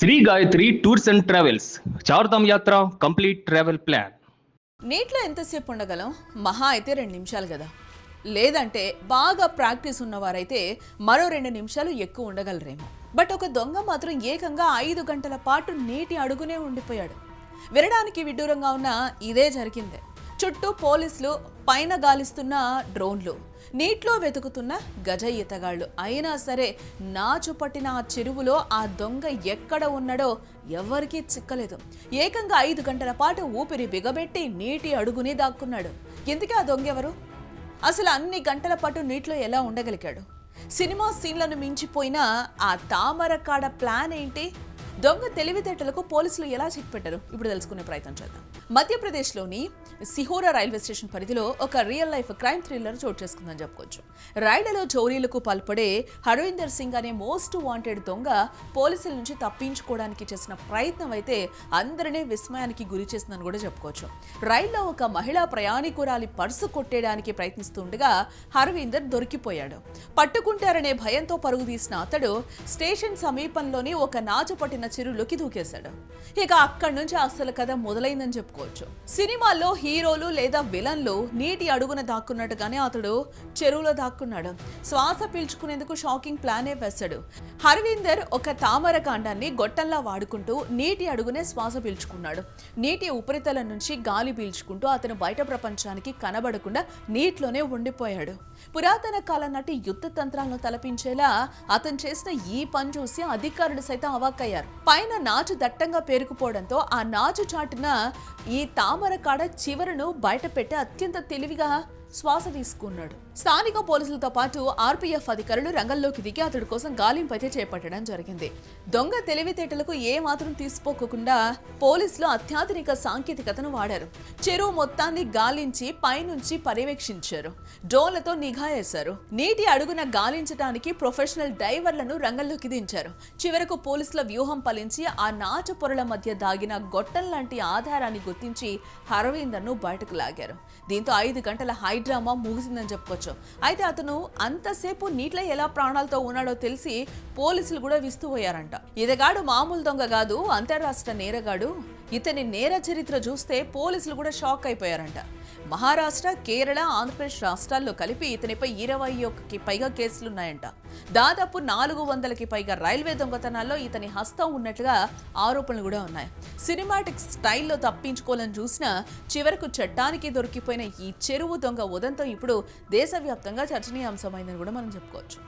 Shri Gayatri tours and travels Chardham Yatra complete travel plan. నీటిలో ఎంతసేపు ఉండగలం? మహా అయితే 2 నిమిషాలు కదా. లేదంటే బాగా ప్రాక్టీస్ ఉన్నవారైతే మరో 2 నిమిషాలు ఎక్కువ ఉండగలరేమో. బట్ ఒక దొంగ మాత్రం ఏకంగా 5 గంటల పాటు నీటి అడుగునే ఉండిపోయాడు. వినడానికి విడ్డూరంగా ఉన్న ఇదే జరిగిందే. చుట్టూ పోలీసులు, పైన గాలిస్తున్న డ్రోన్లు, నీటిలో వెతుకుతున్న గజ ఈతగాళ్లు. అయినా సరే నాచు పట్టిన ఆ చెరువులో ఆ దొంగ ఎక్కడ ఉన్నాడో ఎవరికీ చిక్కలేదు. ఏకంగా 5 గంటల పాటు ఊపిరి బిగబెట్టి నీటి అడుగునే దాక్కున్నాడు. ఎందుకే ఆ దొంగ ఎవరు? అసలు అన్ని గంటల పాటు నీటిలో ఎలా ఉండగలిగాడు? సినిమా సీన్లను మించిపోయిన ఆ తామరకాడ ప్లాన్ ఏంటి? దొంగ తెలివితేటలకు పోలీసులు ఎలా చెక్ పెట్టారు? ఇప్పుడు తెలుసుకునే ప్రయత్నం చేద్దాం. మధ్యప్రదేశ్లోని సిహోరా రైల్వే స్టేషన్ పరిధిలో ఒక రియల్ లైఫ్ క్రైమ్ థ్రిల్లర్ చోటు చేసుకుందని చెప్పుకోవచ్చు. రైళ్లలో చోరీలకు పాల్పడే హర్వీందర్ సింగ్ అనే మోస్ట్ వాంటెడ్ దొంగ పోలీసుల నుంచి తప్పించుకోవడానికి చేసిన ప్రయత్నం అయితే అందరినీ విస్మయానికి గురి చేసిందని కూడా చెప్పుకోవచ్చు. రైల్లో ఒక మహిళా ప్రయాణికురాలి పర్సు కొట్టేయడానికి ప్రయత్నిస్తుండగా హర్వీందర్ దొరికిపోయాడు. పట్టుకుంటారనే భయంతో పరుగు తీసిన అతడు స్టేషన్ సమీపంలోని ఒక నాచు పట్టిన చెరువులోకి దూకేశాడు. ఇక అక్కడి నుంచి అసలు కథ మొదలైందని చెప్పుకోవచ్చు. సినిమాల్లో హీరోలు లేదా విలన్లు నీటి అడుగున దాక్కున్నట్టుగానే అతడు చెరువులో దాక్కున్నాడు. శ్వాస పీల్చుకునేందుకు షాకింగ్ ప్లానే వేశాడు. హర్వీందర్ ఒక తామర కాండాన్ని గొట్టంలా వాడుకుంటూ నీటి అడుగునే శ్వాస పీల్చుకున్నాడు. నీటి ఉపరితలం నుంచి గాలి పీల్చుకుంటూ అతను బయట ప్రపంచానికి కనబడకుండా నీటిలోనే ఉండిపోయాడు. పురాతన కాలం నాటి యుద్ధ తంత్రాలను తలపించేలా అతను చేసిన ఈ పని చూసి అధికారులు సైతం అవాక్కయ్యారు. పైన నాచు దట్టంగా పేరుకుపోవడంతో ఆ నాచు చాటున ఈ తామర కాడ చివరను బయట పెట్టి అత్యంత తెలివిగా శ్వాస తీసుకున్నాడు. స్థానిక పోలీసులతో పాటు ఆర్పీఎఫ్ అధికారులు రంగంలోకి దిగి అతడి కోసం గాలింపు అయితే చేపట్టడం జరిగింది. దొంగ తెలివితేటలకు ఏ మాత్రం తీసిపోకుండా పోలీసులు అత్యాధునిక సాంకేతికతను వాడారు. చెరువు మొత్తాన్ని గాలించి పైనుంచి పర్యవేక్షించారు. డ్రోన్లతో నిఘా వేశారు. నీటి అడుగున గాలించడానికి ప్రొఫెషనల్ డైవర్లను రంగంలోకి దించారు. చివరకు పోలీసుల వ్యూహం ఫలించి ఆ నాచు పొరల మధ్య దాగిన గొట్టం లాంటి ఆధారాన్ని గుర్తించి హర్వీందర్ను బయటకు లాగారు. దీంతో 5 గంటల డ్రామా ముగిసిందని చెప్పుకోవచ్చు. అయితే అతను అంతసేపు నీటిలో ఎలా ప్రాణాలతో ఉన్నాడో తెలిసి పోలీసులు కూడా విస్తుపోయారంట. ఇతగాడు మామూలు దొంగ కాదు, అంతర్రాష్ట్ర నేరగాడు. ఇతని నేర చరిత్ర చూస్తే పోలీసులు కూడా షాక్ అయిపోయారంట. మహారాష్ట్ర, కేరళ, ఆంధ్రప్రదేశ్ రాష్ట్రాల్లో కలిపి ఇతనిపై 21కి పైగా కేసులున్నాయంట. దాదాపు 400కి పైగా రైల్వే దొంగతనాల్లో ఇతని హస్తం ఉన్నట్లుగా ఆరోపణలు కూడా ఉన్నాయి. సినిమాటిక్ స్టైల్లో తప్పించుకోవాలని చూసినా చివరకు చట్టానికి దొరికిపోయిన ఈ చెరువు దొంగ ఉదంతం ఇప్పుడు దేశవ్యాప్తంగా చర్చనీయాంశమైందని కూడా మనం చెప్పుకోవచ్చు.